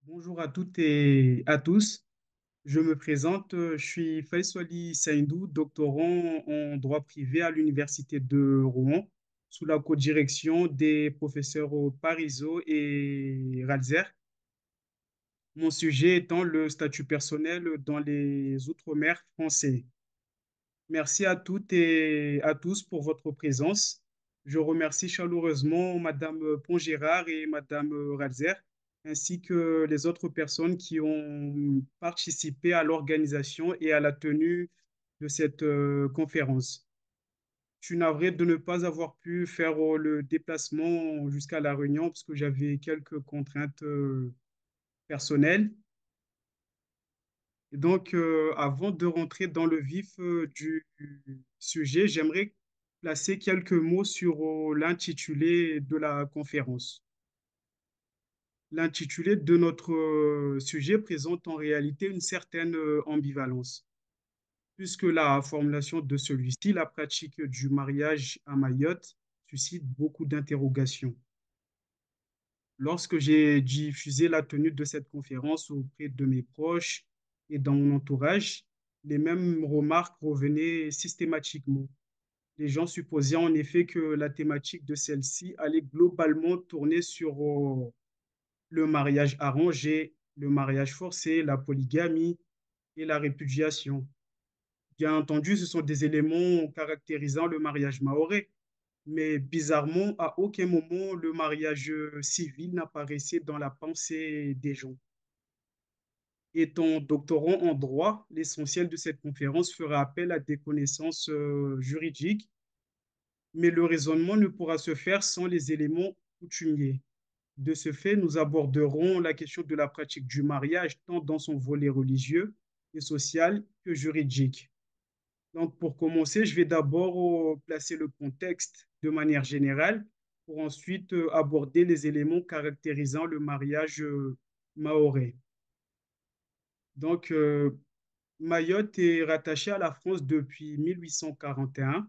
Bonjour à toutes et à tous. Je me présente, je suis Faisali Saindou, doctorant en droit privé à l'Université de Rouen, sous la co-direction des professeurs Parizeau et Ralzer. Mon sujet étant le statut personnel dans les Outre-mer français. Merci à toutes et à tous pour votre présence. Je remercie chaleureusement Madame Pongérard et Madame Ralzer, ainsi que les autres personnes qui ont participé à l'organisation et à la tenue de cette conférence. Je suis navré de ne pas avoir pu faire le déplacement jusqu'à La Réunion parce que j'avais quelques contraintes personnelles. Et donc, avant de rentrer dans le vif du sujet, j'aimerais placer quelques mots sur l'intitulé de la conférence. L'intitulé de notre sujet présente en réalité une certaine ambivalence, puisque la formulation de celui-ci, la pratique du mariage à Mayotte, suscite beaucoup d'interrogations. Lorsque j'ai diffusé la tenue de cette conférence auprès de mes proches et dans mon entourage, les mêmes remarques revenaient systématiquement. Les gens supposaient en effet que la thématique de celle-ci allait globalement tourner sur le mariage arrangé, le mariage forcé, la polygamie et la répudiation. Bien entendu, ce sont des éléments caractérisant le mariage mahorais, mais bizarrement, à aucun moment le mariage civil n'apparaissait dans la pensée des gens. Étant doctorant en droit, l'essentiel de cette conférence fera appel à des connaissances juridiques, mais le raisonnement ne pourra se faire sans les éléments coutumiers. De ce fait, nous aborderons la question de la pratique du mariage tant dans son volet religieux et social que juridique. Donc, pour commencer, je vais d'abord placer le contexte de manière générale pour ensuite aborder les éléments caractérisant le mariage mahorais. Donc, Mayotte est rattachée à la France depuis 1841.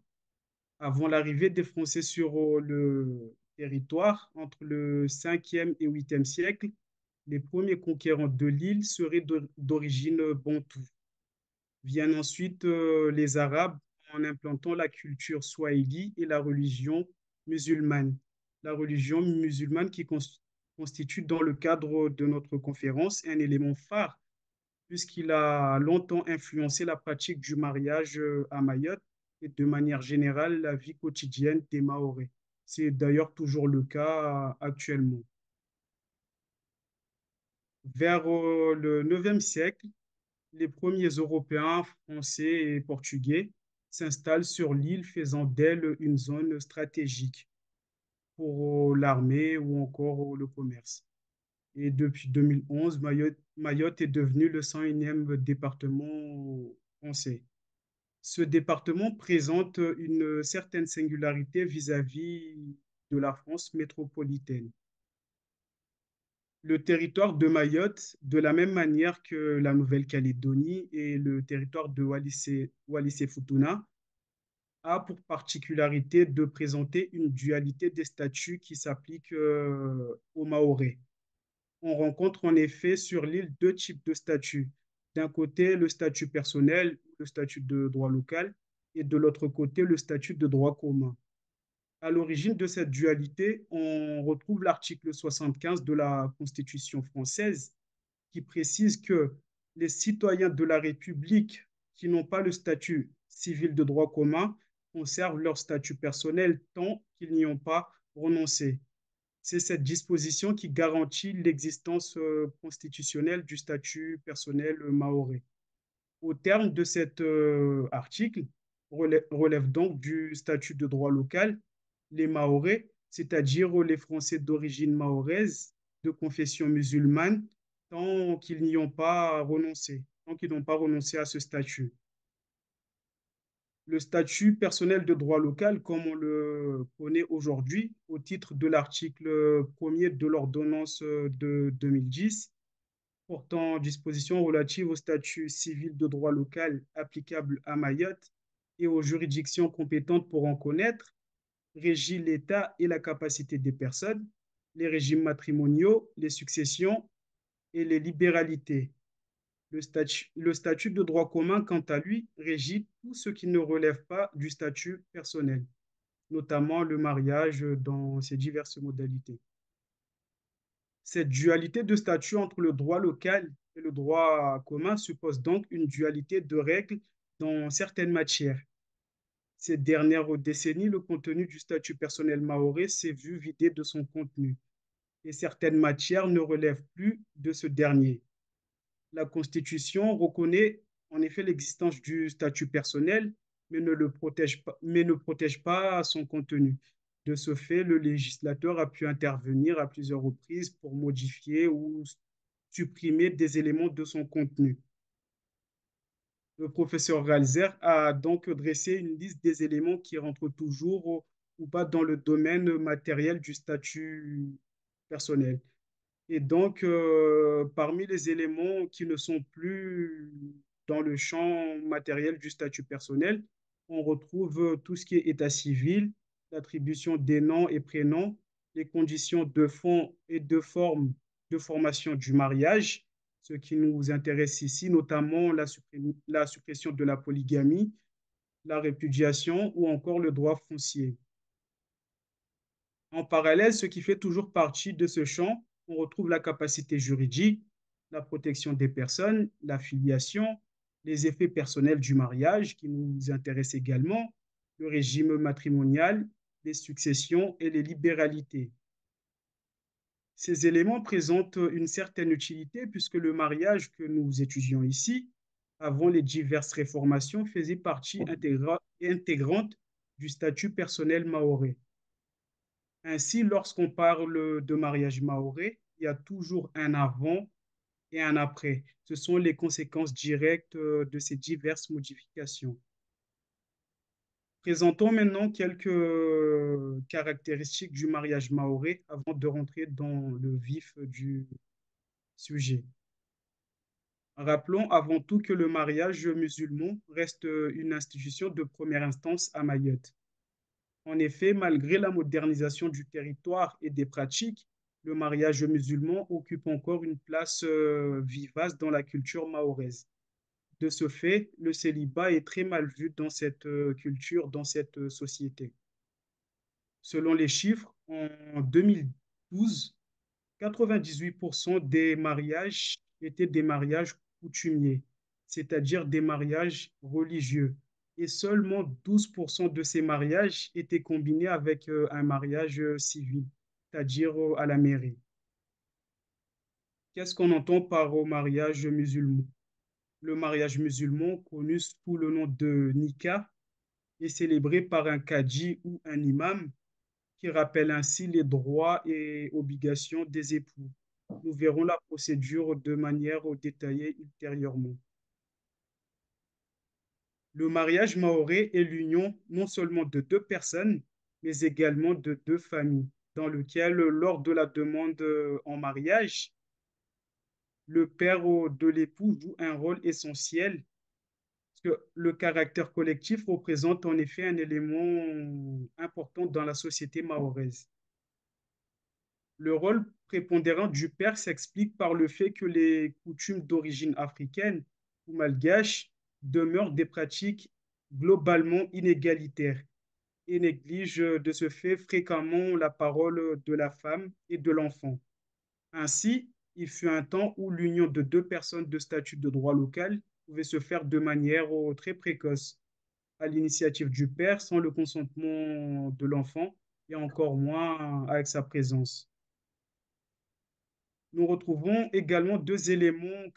Avant l'arrivée des Français sur le territoire, entre le 5e et 8e siècle, les premiers conquérants de l'île seraient d'origine bantoue. Viennent ensuite les Arabes en implantant la culture swahili et la religion musulmane. La religion musulmane qui constitue dans le cadre de notre conférence un élément phare puisqu'il a longtemps influencé la pratique du mariage à Mayotte et de manière générale la vie quotidienne des Mahorais. C'est d'ailleurs toujours le cas actuellement. Vers le 9e siècle, les premiers Européens, Français et Portugais s'installent sur l'île, faisant d'elle une zone stratégique pour l'armée ou encore le commerce. Et depuis 2011, Mayotte est devenu le 101e département français. Ce département présente une certaine singularité vis-à-vis de la France métropolitaine. Le territoire de Mayotte, de la même manière que la Nouvelle-Calédonie et le territoire de Wallis-et-Futuna, a pour particularité de présenter une dualité des statuts qui s'appliquent aux Mahorais. On rencontre en effet sur l'île deux types de statuts. D'un côté, le statut personnel, le statut de droit local, et de l'autre côté, le statut de droit commun. À l'origine de cette dualité, on retrouve l'article 75 de la Constitution française qui précise que les citoyens de la République qui n'ont pas le statut civil de droit commun conservent leur statut personnel tant qu'ils n'y ont pas renoncé. C'est cette disposition qui garantit l'existence constitutionnelle du statut personnel mahorais. Au terme de cet article, relève donc du statut de droit local les Mahorais, c'est-à-dire les Français d'origine mahoraise, de confession musulmane, tant qu'ils n'y ont pas renoncé, tant qu'ils n'ont pas renoncé à ce statut. Le statut personnel de droit local, comme on le connaît aujourd'hui, au titre de l'article 1er de l'ordonnance de 2010, portant dispositions relatives au statut civil de droit local applicable à Mayotte et aux juridictions compétentes pour en connaître, régit l'État et la capacité des personnes, les régimes matrimoniaux, les successions et les libéralités. Le statut de droit commun, quant à lui, régit tout ce qui ne relève pas du statut personnel, notamment le mariage dans ses diverses modalités. Cette dualité de statut entre le droit local et le droit commun suppose donc une dualité de règles dans certaines matières. Ces dernières décennies, le contenu du statut personnel mahorais s'est vu vidé de son contenu et certaines matières ne relèvent plus de ce dernier. La Constitution reconnaît en effet l'existence du statut personnel, mais ne protège pas son contenu. De ce fait, le législateur a pu intervenir à plusieurs reprises pour modifier ou supprimer des éléments de son contenu. Le professeur Galzer a donc dressé une liste des éléments qui rentrent toujours ou pas dans le domaine matériel du statut personnel. Et donc, parmi les éléments qui ne sont plus dans le champ matériel du statut personnel, on retrouve tout ce qui est état civil, l'attribution des noms et prénoms, les conditions de fond et de forme de formation du mariage, ce qui nous intéresse ici, notamment la suppression de la polygamie, la répudiation ou encore le droit foncier. En parallèle, ce qui fait toujours partie de ce champ, on retrouve la capacité juridique, la protection des personnes, la filiation, les effets personnels du mariage qui nous intéressent également, le régime matrimonial, les successions et les libéralités. Ces éléments présentent une certaine utilité puisque le mariage que nous étudions ici, avant les diverses réformations, faisait partie intégrante du statut personnel mahorais. Ainsi, lorsqu'on parle de mariage mahorais, il y a toujours un avant et un après. Ce sont les conséquences directes de ces diverses modifications. Présentons maintenant quelques caractéristiques du mariage mahorais avant de rentrer dans le vif du sujet. Rappelons avant tout que le mariage musulman reste une institution de première instance à Mayotte. En effet, malgré la modernisation du territoire et des pratiques, le mariage musulman occupe encore une place vivace dans la culture mahoraise. De ce fait, le célibat est très mal vu dans cette culture, dans cette société. Selon les chiffres, en 2012, 98% des mariages étaient des mariages coutumiers, c'est-à-dire des mariages religieux. Et seulement 12% de ces mariages étaient combinés avec un mariage civil, c'est-à-dire à la mairie. Qu'est-ce qu'on entend par mariage musulman? Le mariage musulman, connu sous le nom de nikah, est célébré par un cadi ou un imam qui rappelle ainsi les droits et obligations des époux. Nous verrons la procédure de manière détaillée ultérieurement. Le mariage mahorais est l'union non seulement de deux personnes, mais également de deux familles, dans lequel, lors de la demande en mariage, le père de l'époux joue un rôle essentiel, parce que le caractère collectif représente en effet un élément important dans la société mahoraise. Le rôle prépondérant du père s'explique par le fait que les coutumes d'origine africaine ou malgache demeurent des pratiques globalement inégalitaires et négligent de ce fait fréquemment la parole de la femme et de l'enfant. Ainsi, il fut un temps où l'union de deux personnes de statut de droit local pouvait se faire de manière très précoce, à l'initiative du père, sans le consentement de l'enfant et encore moins avec sa présence. Nous retrouvons également deux éléments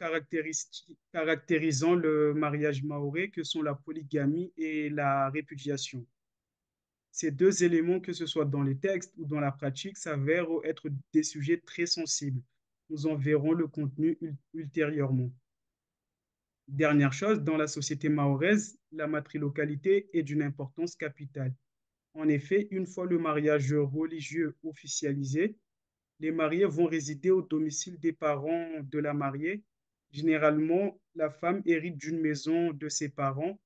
caractérisant le mariage mahorais, que sont la polygamie et la répudiation. Ces deux éléments, que ce soit dans les textes ou dans la pratique, s'avèrent être des sujets très sensibles. Nous en verrons le contenu ultérieurement. Dernière chose, dans la société mahoraise, la matrilocalité est d'une importance capitale. En effet, une fois le mariage religieux officialisé, les mariés vont résider au domicile des parents de la mariée. Généralement, la femme hérite d'une maison de ses parents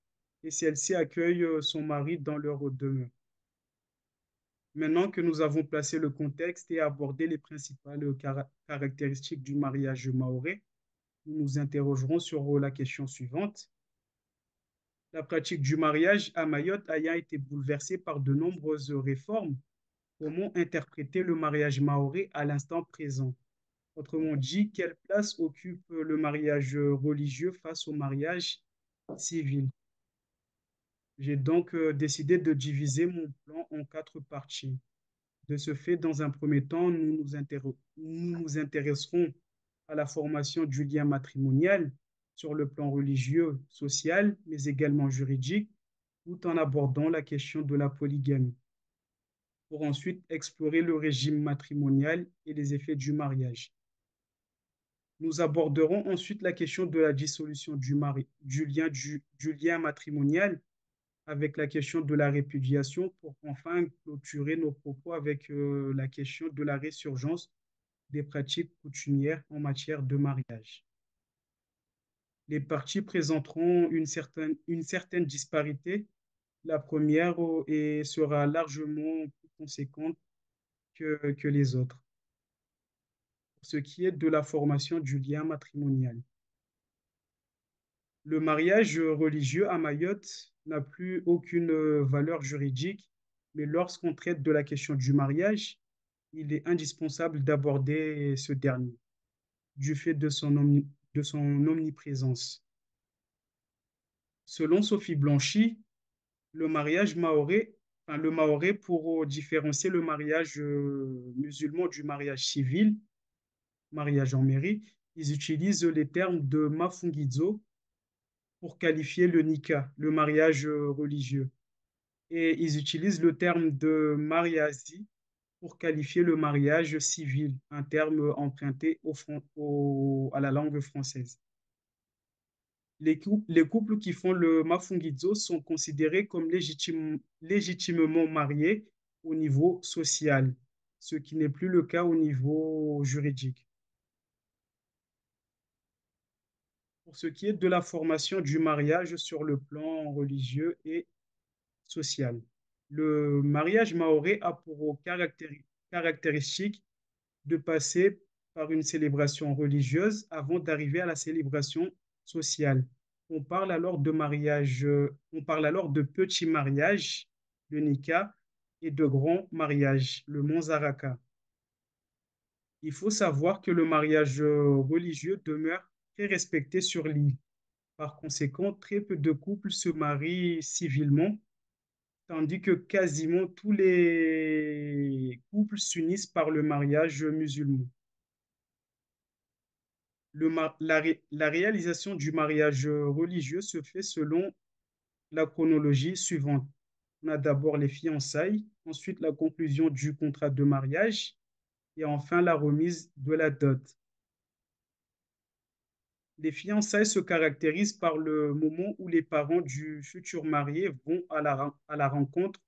et celle-ci accueille son mari dans leur demeure. Maintenant que nous avons placé le contexte et abordé les principales caractéristiques du mariage mahorais, nous nous interrogerons sur la question suivante. La pratique du mariage à Mayotte ayant été bouleversée par de nombreuses réformes, comment interpréter le mariage mahorais à l'instant présent? Autrement dit, quelle place occupe le mariage religieux face au mariage civil? J'ai donc décidé de diviser mon plan en quatre parties. De ce fait, dans un premier temps, nous nous intéresserons à la formation du lien matrimonial sur le plan religieux, social, mais également juridique, tout en abordant la question de la polygamie, pour ensuite explorer le régime matrimonial et les effets du mariage. Nous aborderons ensuite la question de la dissolution du lien matrimonial avec la question de la répudiation pour enfin clôturer nos propos avec la question de la résurgence des pratiques coutumières en matière de mariage. Les parties présenteront une certaine disparité. La première sera largement plus conséquente que les autres. Pour ce qui est de la formation du lien matrimonial. Le mariage religieux à Mayotte n'a plus aucune valeur juridique, mais lorsqu'on traite de la question du mariage, il est indispensable d'aborder ce dernier, du fait de son omniprésence. Selon Sophie Blanchy, le mahorais, pour différencier le mariage musulman du mariage civil, mariage en mairie, ils utilisent les termes de mafungizo pour qualifier le nikah, le mariage religieux. Et ils utilisent le terme de mariazi pour qualifier le mariage civil, un terme emprunté à la langue française. Les couples qui font le mafungizo sont considérés comme légitimement mariés au niveau social, ce qui n'est plus le cas au niveau juridique. Pour ce qui est de la formation du mariage sur le plan religieux et social. Le mariage mahorais a pour caractéristique de passer par une célébration religieuse avant d'arriver à la célébration sociale. On parle alors de petits mariages, le nikah, et de grands mariages, le monzaraka. Il faut savoir que le mariage religieux demeure très respecté sur l'île. Par conséquent, très peu de couples se marient civilement, tandis que quasiment tous les couples s'unissent par le mariage musulman. La réalisation du mariage religieux se fait selon la chronologie suivante. On a d'abord les fiançailles, ensuite la conclusion du contrat de mariage et enfin la remise de la dot. Les fiançailles se caractérisent par le moment où les parents du futur marié vont à la rencontre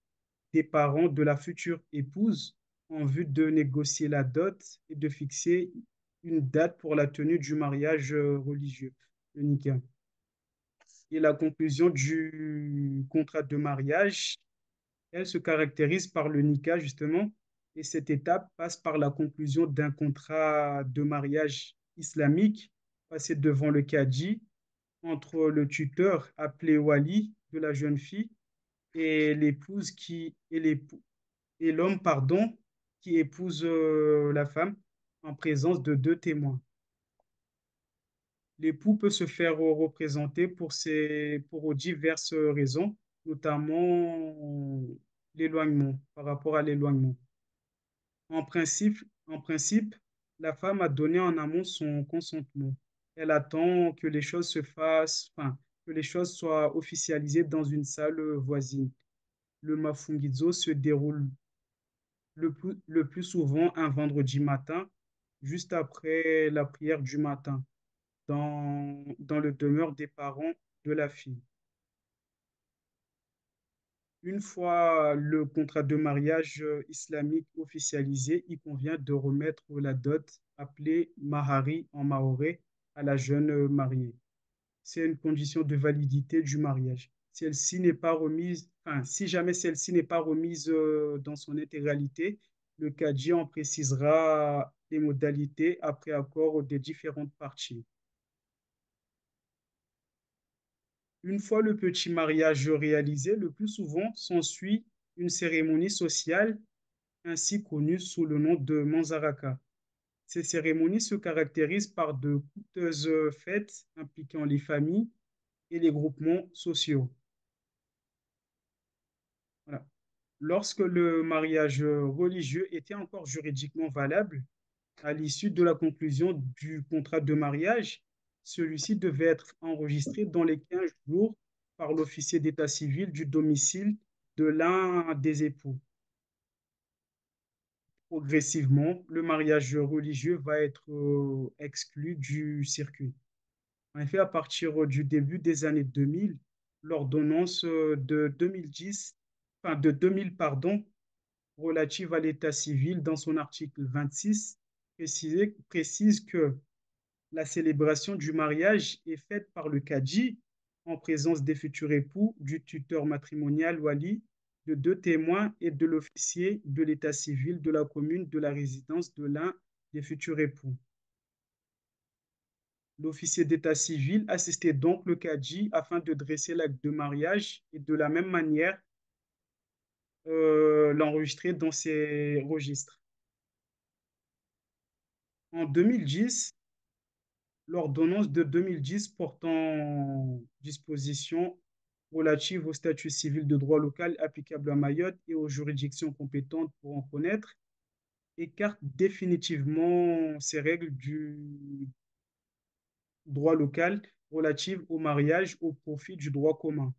des parents de la future épouse en vue de négocier la dot et de fixer une date pour la tenue du mariage religieux, le nikah. Et la conclusion du contrat de mariage, elle se caractérise par le nikah, justement, et cette étape passe par la conclusion d'un contrat de mariage islamique passé devant le cadi entre le tuteur appelé wali de la jeune fille et l'homme, pardon, qui épouse la femme en présence de deux témoins. L'époux peut se faire représenter pour diverses raisons, notamment l'éloignement, par rapport à l'éloignement. En principe, la femme a donné en amont son consentement. Elle attend que les choses se fassent, enfin, que les choses soient officialisées dans une salle voisine. Le mafungizo se déroule le plus souvent un vendredi matin, juste après la prière du matin, dans le demeure des parents de la fille. Une fois le contrat de mariage islamique officialisé, il convient de remettre la dot appelée mahari en mahorais à la jeune mariée. C'est une condition de validité du mariage. celle-ci n'est pas remise, enfin, si jamais celle-ci n'est pas remise dans son intégralité, le cadi en précisera les modalités après accord des différentes parties. Une fois le petit mariage réalisé, le plus souvent s'ensuit une cérémonie sociale ainsi connue sous le nom de Manzaraka. Ces cérémonies se caractérisent par de coûteuses fêtes impliquant les familles et les groupements sociaux. Voilà. Lorsque le mariage religieux était encore juridiquement valable, à l'issue de la conclusion du contrat de mariage, celui-ci devait être enregistré dans les 15 jours par l'officier d'état civil du domicile de l'un des époux. Progressivement, le mariage religieux va être exclu du circuit. En effet, à partir du début des années 2000, l'ordonnance de 2010, enfin de 2000, pardon, relative à l'état civil, dans son article 26, précise que la célébration du mariage est faite par le Kadji en présence des futurs époux, du tuteur matrimonial Wali, de deux témoins et de l'officier de l'état civil de la commune de la résidence de l'un des futurs époux. L'officier d'état civil assistait donc le Kadji afin de dresser l'acte de mariage et de la même manière l'enregistrer dans ses registres. En 2010, l'ordonnance de 2010 portant disposition relative au statut civil de droit local applicable à Mayotte et aux juridictions compétentes pour en connaître écarte définitivement ces règles du droit local relatives au mariage au profit du droit commun.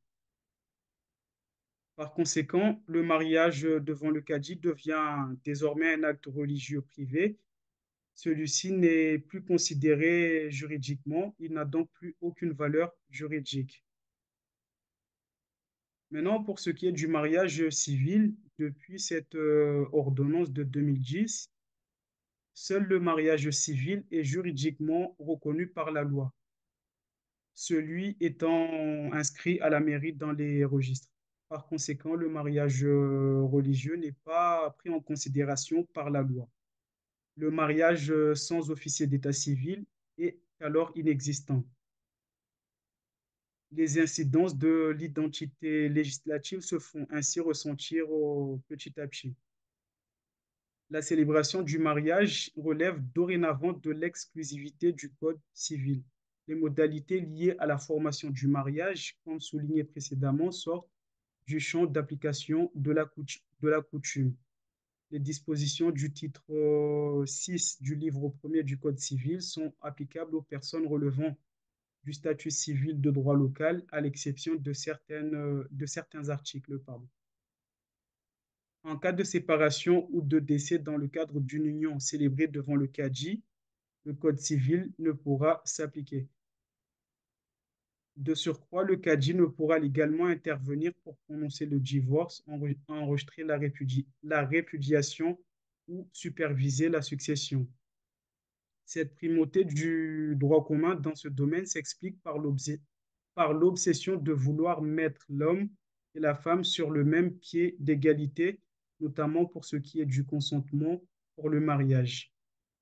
Par conséquent, le mariage devant le cadi devient désormais un acte religieux privé. Celui-ci n'est plus considéré juridiquement, il n'a donc plus aucune valeur juridique. Maintenant, pour ce qui est du mariage civil, depuis cette ordonnance de 2010, seul le mariage civil est juridiquement reconnu par la loi, celui étant inscrit à la mairie dans les registres. Par conséquent, le mariage religieux n'est pas pris en considération par la loi. Le mariage sans officier d'état civil est alors inexistant. Les incidences de l'identité législative se font ainsi ressentir petit à petit. La célébration du mariage relève dorénavant de l'exclusivité du Code civil. Les modalités liées à la formation du mariage, comme souligné précédemment, sortent du champ d'application de la coutume. Les dispositions du titre 6 du livre premier du Code civil sont applicables aux personnes relevant du statut civil de droit local, à l'exception de certains articles. Pardon. En cas de séparation ou de décès dans le cadre d'une union célébrée devant le Kadji, le Code civil ne pourra s'appliquer. De surcroît, le Kadji ne pourra légalement intervenir pour prononcer le divorce, enregistrer la répudiation ou superviser la succession. Cette primauté du droit commun dans ce domaine s'explique par l'obsession de vouloir mettre l'homme et la femme sur le même pied d'égalité, notamment pour ce qui est du consentement pour le mariage.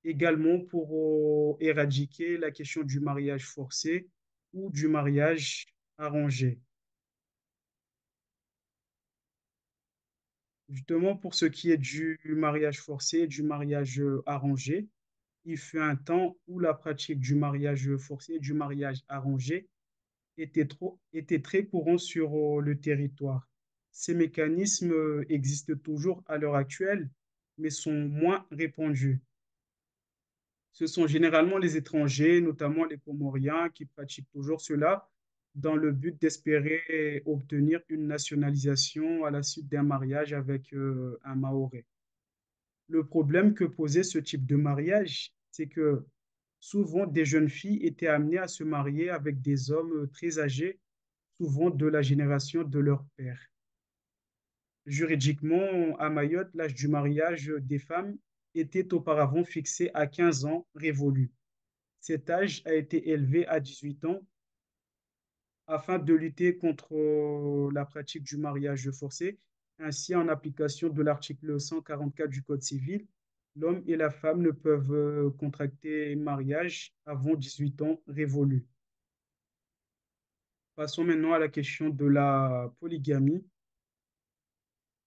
Également pour éradiquer la question du mariage forcé ou du mariage arrangé. Justement, pour ce qui est du mariage forcé et du mariage arrangé, il fut un temps où la pratique du mariage forcé et du mariage arrangé était très courant sur le territoire. Ces mécanismes existent toujours à l'heure actuelle, mais sont moins répandus. Ce sont généralement les étrangers, notamment les Comoriens, qui pratiquent toujours cela dans le but d'espérer obtenir une nationalisation à la suite d'un mariage avec un Mahorais. Le problème que posait ce type de mariage, c'est que souvent des jeunes filles étaient amenées à se marier avec des hommes très âgés, souvent de la génération de leur père. Juridiquement, à Mayotte, l'âge du mariage des femmes était auparavant fixé à 15 ans révolus. Cet âge a été élevé à 18 ans afin de lutter contre la pratique du mariage forcé. Ainsi, en application de l'article 144 du Code civil, l'homme et la femme ne peuvent contracter un mariage avant 18 ans révolus. Passons maintenant à la question de la polygamie.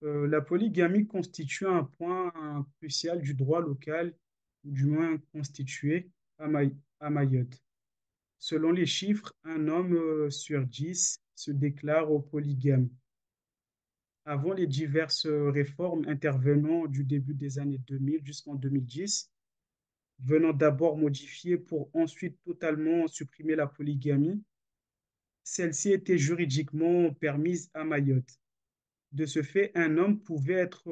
La polygamie constitue un point crucial du droit local, ou du moins constitué à Mayotte. Selon les chiffres, un homme sur 10 se déclare au polygame. Avant les diverses réformes intervenant du début des années 2000 jusqu'en 2010, venant d'abord modifier pour ensuite totalement supprimer la polygamie, celle-ci était juridiquement permise à Mayotte. De ce fait, un homme pouvait être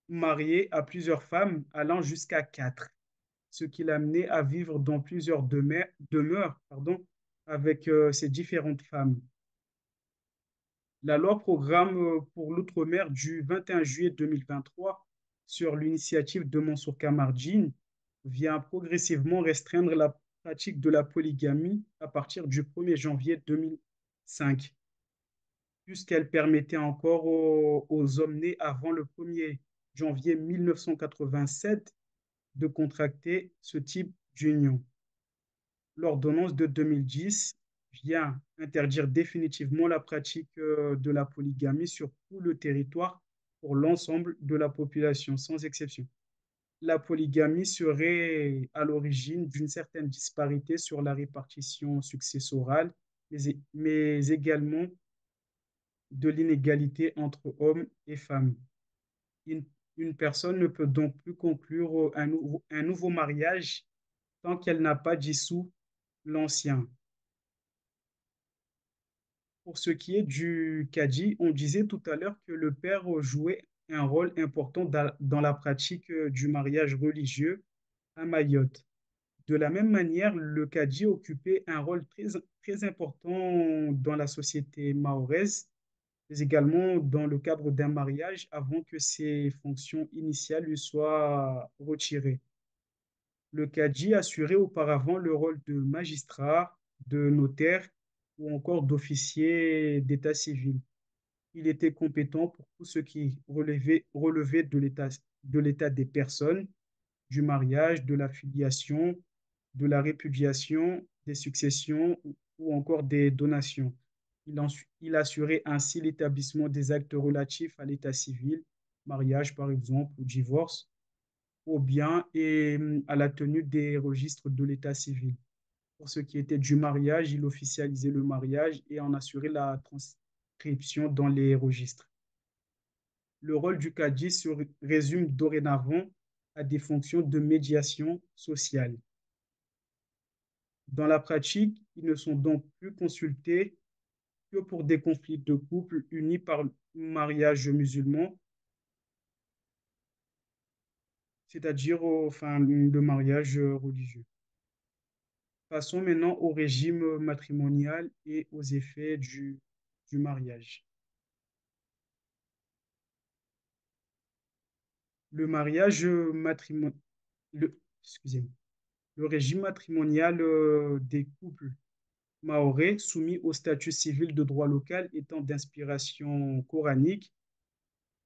marié à plusieurs femmes, allant jusqu'à quatre, ce qui l'amenait à vivre dans plusieurs demeures, avec ces différentes femmes. La loi programme pour l'outre-mer du 21 juillet 2023, sur l'initiative de Mansour Kamardine, vient progressivement restreindre la pratique de la polygamie à partir du 1er janvier 2005, puisqu'elle permettait encore aux hommes nés avant le 1er janvier 1987 de contracter ce type d'union. L'ordonnance de 2010 vient interdire définitivement la pratique de la polygamie sur tout le territoire pour l'ensemble de la population, sans exception. La polygamie serait à l'origine d'une certaine disparité sur la répartition successorale, mais également de l'inégalité entre hommes et femmes. Une, une personne ne peut donc plus conclure un nouveau mariage tant qu'elle n'a pas dissous l'ancien. Pour ce qui est du Kadi, on disait tout à l'heure que le père jouait un rôle important dans la pratique du mariage religieux à Mayotte. De la même manière, le Kadi occupait un rôle très important dans la société mahoraise, mais également dans le cadre d'un mariage avant que ses fonctions initiales lui soient retirées. Le Kadi assurait auparavant le rôle de magistrat, de notaire ou encore d'officier d'état civil. Il était compétent pour tout ce qui relevait de l'état des personnes, du mariage, de la filiation, de la répudiation, des successions ou encore des donations. Il assurait ainsi l'établissement des actes relatifs à l'état civil, mariage par exemple, ou divorce, aux biens et à la tenue des registres de l'état civil. Pour ce qui était du mariage, il officialisait le mariage et en assurait la transcription dans les registres. Le rôle du cadi se résume dorénavant à des fonctions de médiation sociale. Dans la pratique, ils ne sont donc plus consultés que pour des conflits de couple unis par le mariage musulman, c'est-à-dire enfin, le mariage religieux. Passons maintenant au régime matrimonial et aux effets du mariage. Le mariage matrimonial, excusez-moi, le régime matrimonial des couples mahorais soumis au statut civil de droit local étant d'inspiration coranique,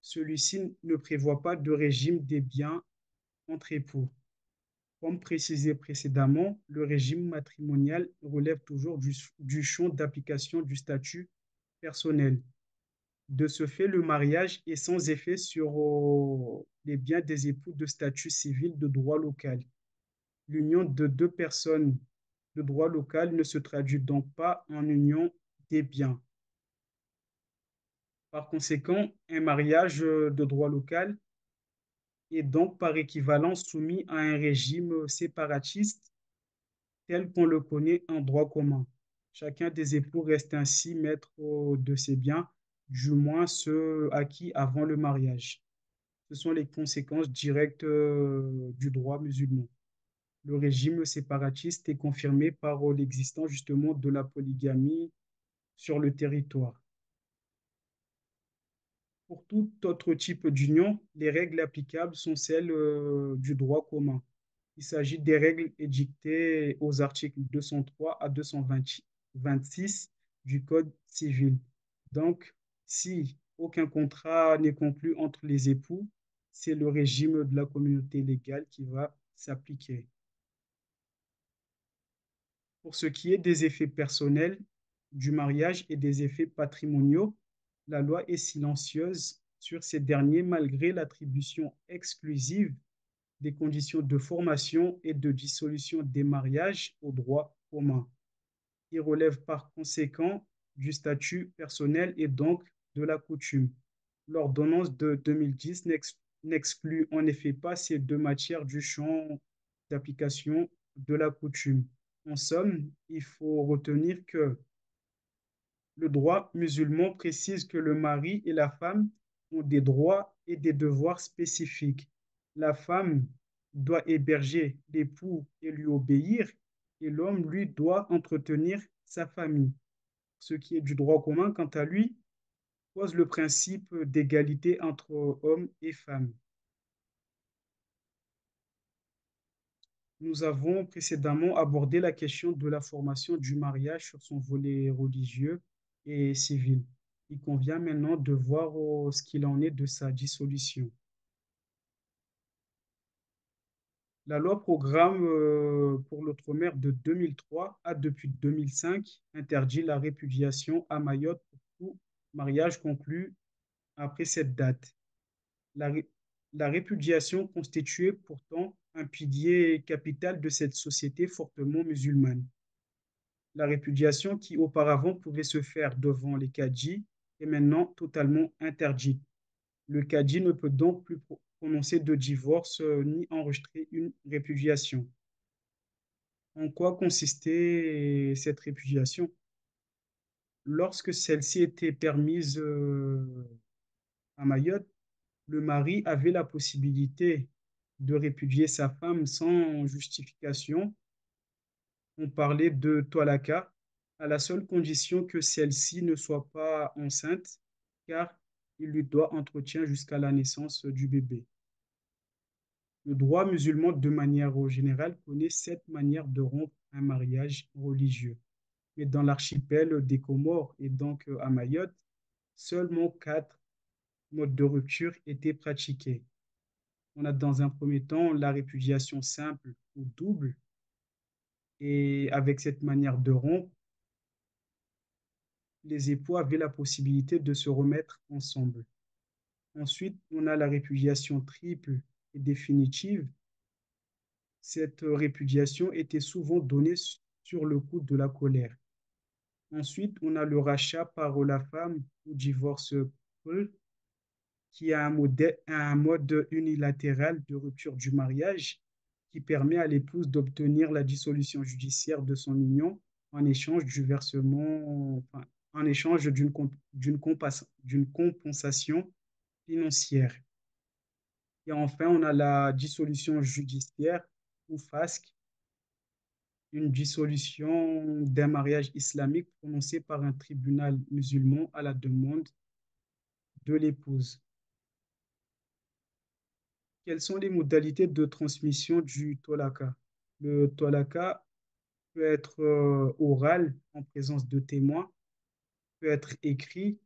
celui-ci ne prévoit pas de régime des biens entre époux. Comme précisé précédemment, le régime matrimonial relève toujours du champ d'application du statut personnel. De ce fait, le mariage est sans effet sur les biens des époux de statut civil de droit local. L'union de deux personnes de droit local ne se traduit donc pas en union des biens. Par conséquent, un mariage de droit local est donc par équivalence soumis à un régime séparatiste tel qu'on le connaît en droit commun. Chacun des époux reste ainsi maître de ses biens, du moins ceux acquis avant le mariage. Ce sont les conséquences directes du droit musulman. Le régime séparatiste est confirmé par l'existence justement de la polygamie sur le territoire. Pour tout autre type d'union, les règles applicables sont celles du droit commun. Il s'agit des règles édictées aux articles 203 à 220 26 du Code civil. Donc, si aucun contrat n'est conclu entre les époux, c'est le régime de la communauté légale qui va s'appliquer. Pour ce qui est des effets personnels du mariage et des effets patrimoniaux, la loi est silencieuse sur ces derniers malgré l'attribution exclusive des conditions de formation et de dissolution des mariages au droit commun. Il relève par conséquent du statut personnel et donc de la coutume. L'ordonnance de 2010 n'exclut en effet pas ces deux matières du champ d'application de la coutume. En somme, il faut retenir que le droit musulman précise que le mari et la femme ont des droits et des devoirs spécifiques. La femme doit héberger l'époux et lui obéir, et l'homme, lui, doit entretenir sa famille. Ce qui est du droit commun, quant à lui, pose le principe d'égalité entre hommes et femmes. Nous avons précédemment abordé la question de la formation du mariage sur son volet religieux et civil. Il convient maintenant de voir ce qu'il en est de sa dissolution. La loi programme pour l'outre-mer de 2003 a depuis 2005 interdit la répudiation à Mayotte pour tout mariage conclu après cette date. La, ré- la répudiation constituait pourtant un pilier capital de cette société fortement musulmane. La répudiation qui auparavant pouvait se faire devant les cadis est maintenant totalement interdite. Le cadi ne peut donc plus prononcer de divorce ni enregistrer une répudiation. En quoi consistait cette répudiation? Lorsque celle-ci était permise à Mayotte, le mari avait la possibilité de répudier sa femme sans justification. On parlait de toalaka, à la seule condition que celle-ci ne soit pas enceinte, car il lui doit entretien jusqu'à la naissance du bébé. Le droit musulman, de manière générale, connaît sept manières de rompre un mariage religieux. Mais dans l'archipel des Comores et donc à Mayotte, seulement quatre modes de rupture étaient pratiqués. On a dans un premier temps la répudiation simple ou double, et avec cette manière de rompre, les époux avaient la possibilité de se remettre ensemble. Ensuite, on a la répudiation triple et définitive. Cette répudiation était souvent donnée sur le coup de la colère. Ensuite, on a le rachat par la femme ou divorce couple, qui a un mode unilatéral de rupture du mariage qui permet à l'épouse d'obtenir la dissolution judiciaire de son union en échange du versement, enfin, en échange d'une compensation financière. Et enfin, on a la dissolution judiciaire ou FASC, une dissolution d'un mariage islamique prononcée par un tribunal musulman à la demande de l'épouse. Quelles sont les modalités de transmission du tolaka? Le tolaka peut être oral en présence de témoins, peut être écrit,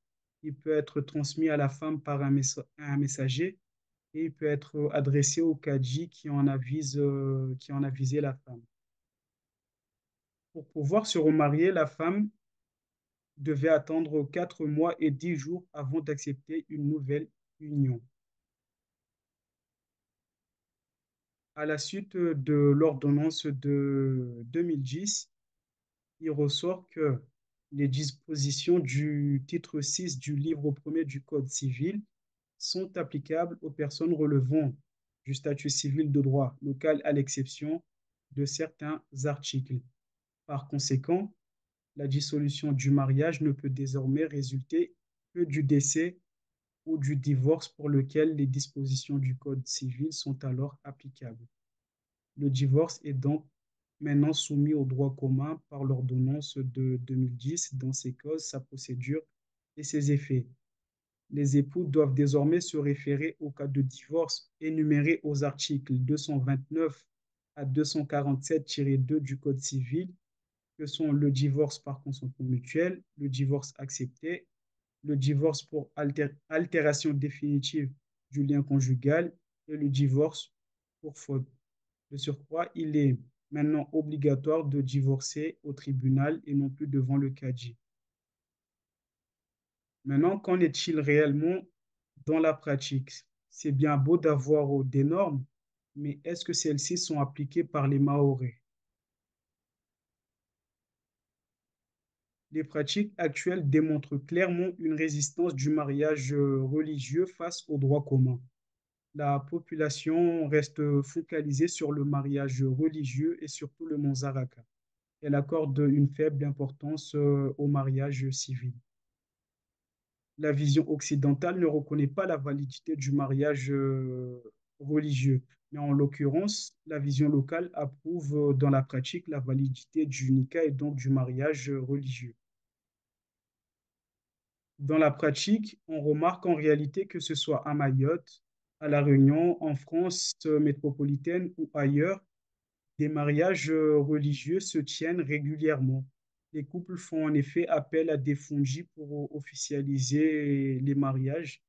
il peut être transmis à la femme par un messager et il peut être adressé au cadi qui en avisé la femme. Pour pouvoir se remarier, la femme devait attendre 4 mois et 10 jours avant d'accepter une nouvelle union. À la suite de l'ordonnance de 2010, il ressort que les dispositions du titre 6 du livre premier du Code civil sont applicables aux personnes relevant du statut civil de droit local à l'exception de certains articles. Par conséquent, la dissolution du mariage ne peut désormais résulter que du décès ou du divorce pour lequel les dispositions du Code civil sont alors applicables. Le divorce est donc maintenant soumis au droit commun par l'ordonnance de 2010 dans ses causes, sa procédure et ses effets. Les époux doivent désormais se référer au cas de divorce énuméré aux articles 229 à 247-2 du Code civil que sont le divorce par consentement mutuel, le divorce accepté, le divorce pour altération définitive du lien conjugal et le divorce pour faute. De surcroît, il est maintenant obligatoire de divorcer au tribunal et non plus devant le cadi. Maintenant, qu'en est-il réellement dans la pratique? C'est bien beau d'avoir des normes, mais est-ce que celles-ci sont appliquées par les Mahorais? Les pratiques actuelles démontrent clairement une résistance du mariage religieux face au droit commun. La population reste focalisée sur le mariage religieux et surtout le Monzaraka. Elle accorde une faible importance au mariage civil. La vision occidentale ne reconnaît pas la validité du mariage religieux, mais en l'occurrence, la vision locale approuve dans la pratique la validité du nikah et donc du mariage religieux. Dans la pratique, on remarque en réalité que ce soit à Mayotte, à La Réunion, en France métropolitaine ou ailleurs, des mariages religieux se tiennent régulièrement. Les couples font en effet appel à des fondis pour officialiser les mariages.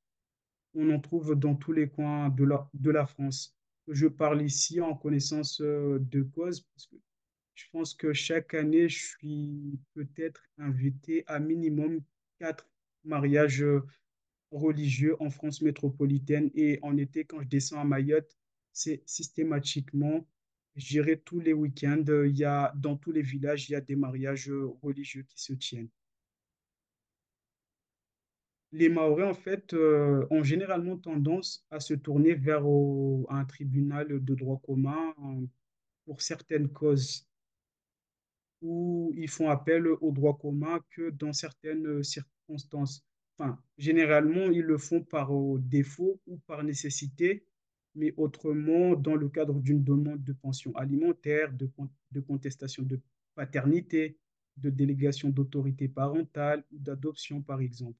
On en trouve dans tous les coins de la France. Je parle ici en connaissance de cause parce que je pense que chaque année, je suis peut-être invité à minimum 4 mariages religieux en France métropolitaine. Et en été, quand je descends à Mayotte, c'est systématiquement, je dirais tous les week-ends, dans tous les villages, il y a des mariages religieux qui se tiennent. Les Mahorais, en fait, ont généralement tendance à se tourner vers un tribunal de droit commun pour certaines causes où ils font appel au droit commun que dans certaines circonstances. Enfin, généralement, ils le font par défaut ou par nécessité, mais autrement, dans le cadre d'une demande de pension alimentaire, de contestation de paternité, de délégation d'autorité parentale ou d'adoption, par exemple.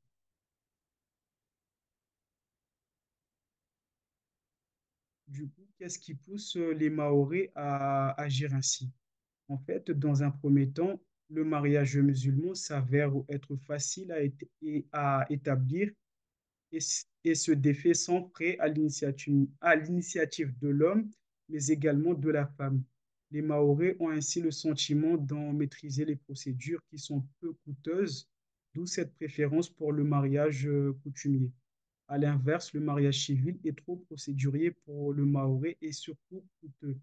Du coup, qu'est-ce qui pousse les Mahorais à agir ainsi? En fait, dans un premier temps, le mariage musulman s'avère être facile et à établir et se défait sans frais à l'initiative de l'homme, mais également de la femme. Les Mahorais ont ainsi le sentiment d'en maîtriser les procédures qui sont peu coûteuses, d'où cette préférence pour le mariage coutumier. À l'inverse, le mariage civil est trop procédurier pour le Mahorais et surtout coûteux.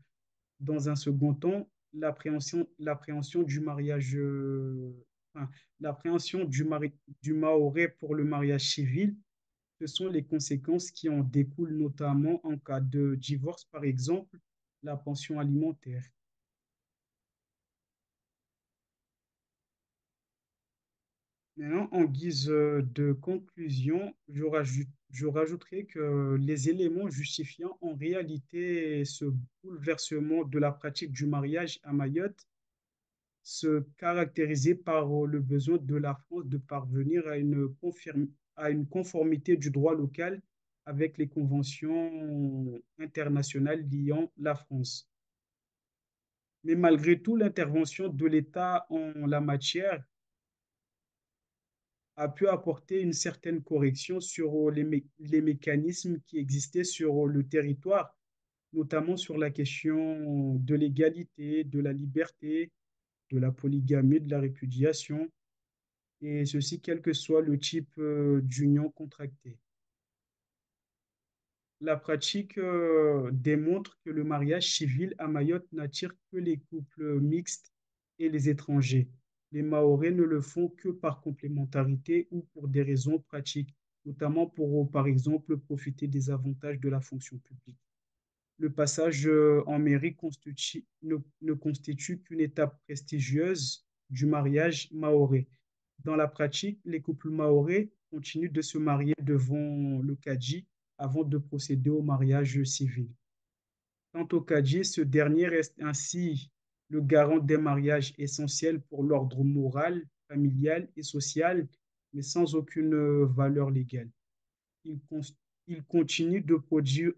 Dans un second temps, l'appréhension du mariage, enfin, l'appréhension du Mahorais pour le mariage civil, ce sont les conséquences qui en découlent, notamment en cas de divorce, par exemple, la pension alimentaire. Maintenant, en guise de conclusion, je rajouterai que les éléments justifiant en réalité ce bouleversement de la pratique du mariage à Mayotte se caractérisaient par le besoin de la France de parvenir à une conformité du droit local avec les conventions internationales liant la France. Mais malgré tout, l'intervention de l'État en la matière a pu apporter une certaine correction sur les mécanismes qui existaient sur le territoire, notamment sur la question de l'égalité, de la liberté, de la polygamie, de la répudiation, et ceci quel que soit le type d'union contractée. La pratique démontre que le mariage civil à Mayotte n'attire que les couples mixtes et les étrangers. Les Mahorais ne le font que par complémentarité ou pour des raisons pratiques, notamment pour, par exemple, profiter des avantages de la fonction publique. Le passage en mairie ne constitue qu'une étape prestigieuse du mariage mahorais. Dans la pratique, les couples mahorais continuent de se marier devant le Kadji avant de procéder au mariage civil. Quant au Kadji, ce dernier reste ainsi le garant des mariages essentiels pour l'ordre moral, familial et social, mais sans aucune valeur légale. Il, cons- il continue de produire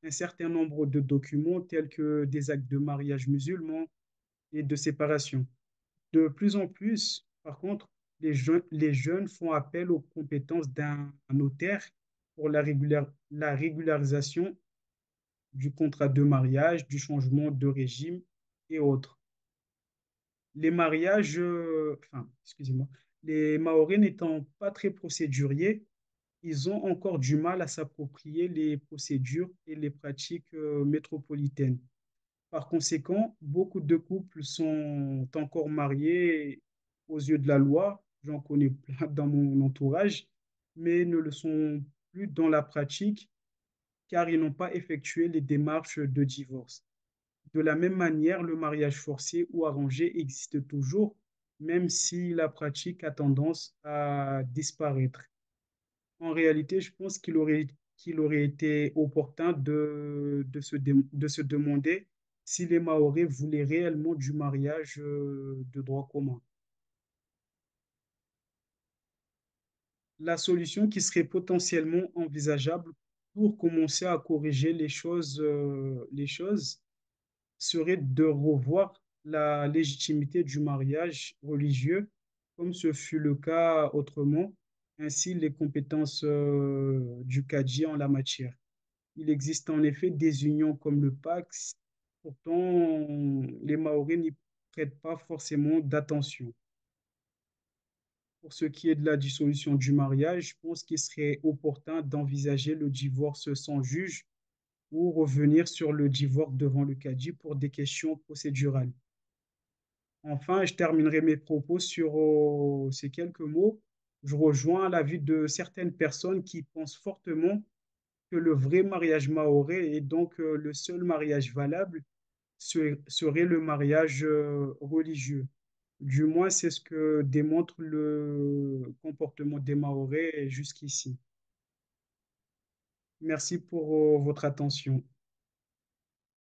un certain nombre de documents tels que des actes de mariage musulmans, et de séparation. De plus en plus, par contre, les jeunes font appel aux compétences d'un notaire pour la régularisation du contrat de mariage, du changement de régime et autres. Les mariages, excusez-moi, les Mahorais n'étant pas très procéduriers, ils ont encore du mal à s'approprier les procédures et les pratiques métropolitaines. Par conséquent, beaucoup de couples sont encore mariés aux yeux de la loi. J'en connais plein dans mon entourage, mais ne le sont plus dans la pratique car ils n'ont pas effectué les démarches de divorce. De la même manière, le mariage forcé ou arrangé existe toujours, même si la pratique a tendance à disparaître. En réalité, je pense qu'il aurait été opportun de se demander si les Mahorais voulaient réellement du mariage de droit commun. La solution qui serait potentiellement envisageable pour commencer à corriger les choses serait de revoir la légitimité du mariage religieux, comme ce fut le cas autrement, ainsi les compétences du Kadji en la matière. Il existe en effet des unions comme le Pax, pourtant les Maoris n'y prêtent pas forcément d'attention. Pour ce qui est de la dissolution du mariage, je pense qu'il serait opportun d'envisager le divorce sans juge ou revenir sur le divorce devant le cadi pour des questions procédurales. Enfin, je terminerai mes propos sur ces quelques mots. Je rejoins l'avis de certaines personnes qui pensent fortement que le vrai mariage mahorais et donc le seul mariage valable serait le mariage religieux. Du moins, c'est ce que démontre le comportement des Mahorais jusqu'ici. Merci pour votre attention.